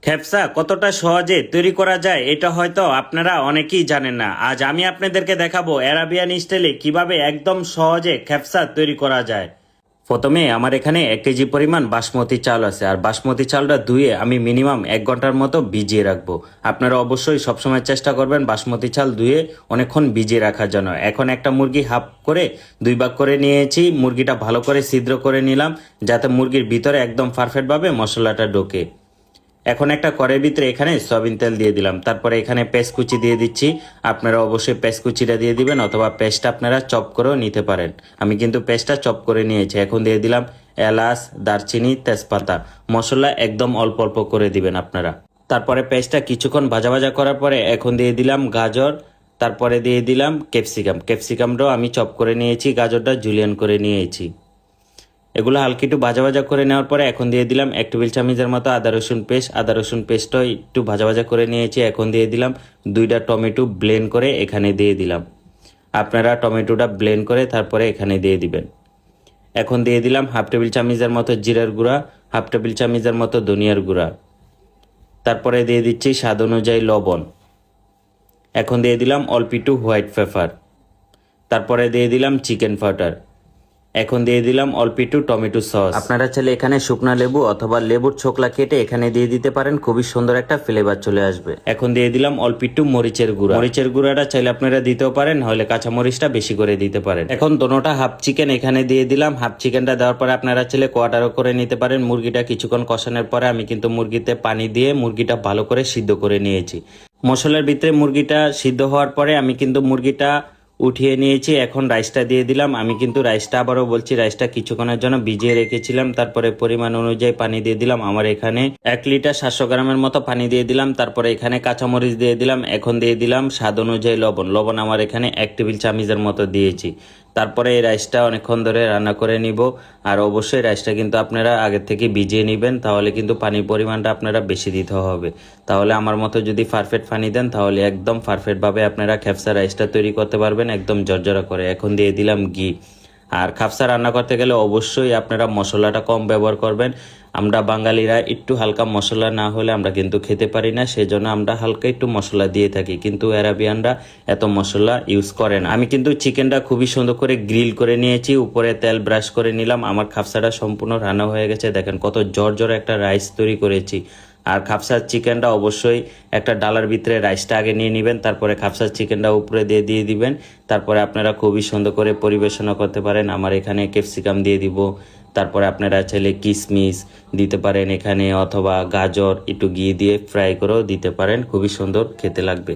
খেপসা কতটা সহজে তৈরি করা যায় এটা হয়তো আপনারা অনেকেই জানেন না। আজ আমি আপনাদেরকে দেখাবো অ্যারাবিয়ান স্টাইলে কিভাবে একদম সহজে খেপসা তৈরি করা যায়। প্রথমে আমার এখানে 1 কেজি পরিমাণ বাসমতি চাল আছে, আর বাসমতি চালটা ধুয়ে আমি মিনিমাম 1 ঘন্টার মতো ভিজিয়ে রাখবো। আপনারা অবশ্যই সবসময় চেষ্টা করবেন বাসমতি চাল ধুয়ে অনেকক্ষণ ভিজিয়ে রাখার জন্য। এখন একটা মুরগি হাফ করে 2 ভাগ করে নিয়েছি, মুরগিটা ভালো করে ছিদ্র করে নিলাম যাতে মুরগির ভিতরে একদম পারফেক্টভাবে মশলাটা ঢোকে। এখন একটা কড়াইয়ের ভিতরে এখানে সয়াবিন তেল দিয়ে দিলাম, তারপরে এখানে পেঁয়াজ কুচি দিয়ে দিচ্ছি। আপনারা অবশ্যই পেঁয়াজ কুচিটা দিয়ে দিবেন, অথবা পেস্টটা আপনারা চপ করেও নিতে পারেন। আমি কিন্তু পেস্টটা চপ করে নিয়েছি। এখন দিয়ে দিলাম এলাচ, দারচিনি, তেজপাতা। মশলা একদম অল্প অল্প করে দিবেন আপনারা। তারপরে পেস্টটা কিছুক্ষণ ভাজা ভাজা করার পরে এখন দিয়ে দিলাম গাজর, তারপরে দিয়ে দিলাম ক্যাপসিকামটাও আমি চপ করে নিয়েছি, গাজরটা জুলিয়ান করে নিয়েছি। এগুলো হালকা একটু ভাজা ভাজা করে নেওয়ার পরে এখন দিয়ে দিলাম 1 টেবিল চামচের মতো আদা রসুন পেস্টও একটু ভাজা ভাজা করে নিয়েছি। এখন দিয়ে দিলাম 2টা টমেটো ব্লেন্ড করে এখানে দিয়ে দিলাম। আপনারা টমেটোটা ব্লেন্ড করে তারপরে এখানে দিয়ে দিবেন। এখন দিয়ে দিলাম 1/2 টেবিল চামচের মতো জিরার গুঁড়া, 1/2 টেবিল চামচের মতো ধনিয়ার গুঁড়া, তারপরে দিয়ে দিচ্ছি স্বাদ অনুযায়ী লবণ। এখন দিয়ে দিলাম অল্প একটু হোয়াইট পেপার, তারপরে দিয়ে দিলাম চিকেন পাউডার। এখন দিয়ে দিলাম অল্প একটু টমেটো সস। আপনারা চাইলে এখানে শুকনা লেবু অথবা লেবুর ছোকলা কেটে এখানে দিয়ে দিতে পারেন, খুবই সুন্দর একটা ফ্লেভার চলে আসবে। এখন দিয়ে দিলাম অল্প একটু মরিচের গুঁড়া। মরিচের গুঁড়াটা চাইলে আপনারা দিতেও পারেন, হলে কাঁচা মরিচটা বেশি করে দিতে পারেন। এখন দোনোটা হাফ চিকেন এখানে দিয়ে দিলাম। হাফ চিকেনটা দেওয়ার পরে আপনারা চাইলে কোয়াটারও করে নিতে পারেন। মুরগিটা কিছুক্ষণ কষানোর পরে আমি কিন্তু মুরগিতে পানি দিয়ে মুরগিটা ভালো করে সিদ্ধ করে নিয়েছি। মশলার ভিতরে মুরগিটা সিদ্ধ হওয়ার পরে আমি কিন্তু মুরগিটা উঠিয়ে নিয়েছি। এখন রাইসটা দিয়ে দিলাম। আমি কিন্তু রাইসটা আবারও বলছি, রাইসটা কিছুক্ষণের জন্য ভিজিয়ে রেখেছিলাম। তারপরে পরিমাণ অনুযায়ী পানি দিয়ে দিলাম। আমার এখানে 1 লিটার 700 গ্রামের মতো পানি দিয়ে দিলাম। তারপরে এখানে কাঁচামরিচ দিয়ে দিলাম। এখন দিয়ে দিলাম স্বাদ অনুযায়ী লবণ আমার এখানে 1 টেবিল চামচের মতো দিয়েছি। তারপরে এই রাইসটা অনেকক্ষণ ধরে রান্না করে নিব। আর অবশ্যই রাইসটা কিন্তু আপনারা আগের থেকে ভিজিয়ে নেবেন, তাহলে কিন্তু পানির পরিমাণটা আপনারা বেশি দিতে হবে। তাহলে আমার মতো যদি পারফেক্ট পানি দেন তাহলে একদম পারফেক্টভাবে আপনারা খেপসা রাইসটা তৈরি করতে পারবেন একদম জর্জরা করে। এখন দিয়ে দিলাম ঘি। আর খাপসা রান্না করতে গেলে অবশ্যই আপনারা মশলাটা কম ব্যবহার করবেন। আমরা বাঙালিরা একটু হালকা মশলা না হলে আমরা কিন্তু খেতে পারি না, সেজন্য আমরা হালকা একটু মশলা দিয়ে থাকি, কিন্তু অ্যারাবিয়ানরা এত মশলা ইউজ করে না। আমি কিন্তু চিকেনটা খুবই সুন্দর করে গ্রিল করে নিয়েছি, উপরে তেল ব্রাশ করে নিলাম। আমার খাপসাটা সম্পূর্ণ রান্না হয়ে গেছে। দেখেন কত জর্জরা একটা রাইস তৈরি করেছি। আর খাপসার চিকেনটা অবশ্যই একটা ডালার ভিতরে রাইসটা আগে নিয়ে নেবেন, তারপরে খাপসার চিকেনটা উপরে দিয়ে দিবেন। তারপরে আপনারা খুবই সুন্দর করে পরিবেশনা করতে পারেন। আমার এখানে ক্যাপসিকাম দিয়ে দিব, তারপরে আপনারা চাইলে কিশমিশ দিতে পারেন এখানে, অথবা গাজর একটু ঘি দিয়ে ফ্রাই করেও দিতে পারেন, খুবই সুন্দর খেতে লাগবে।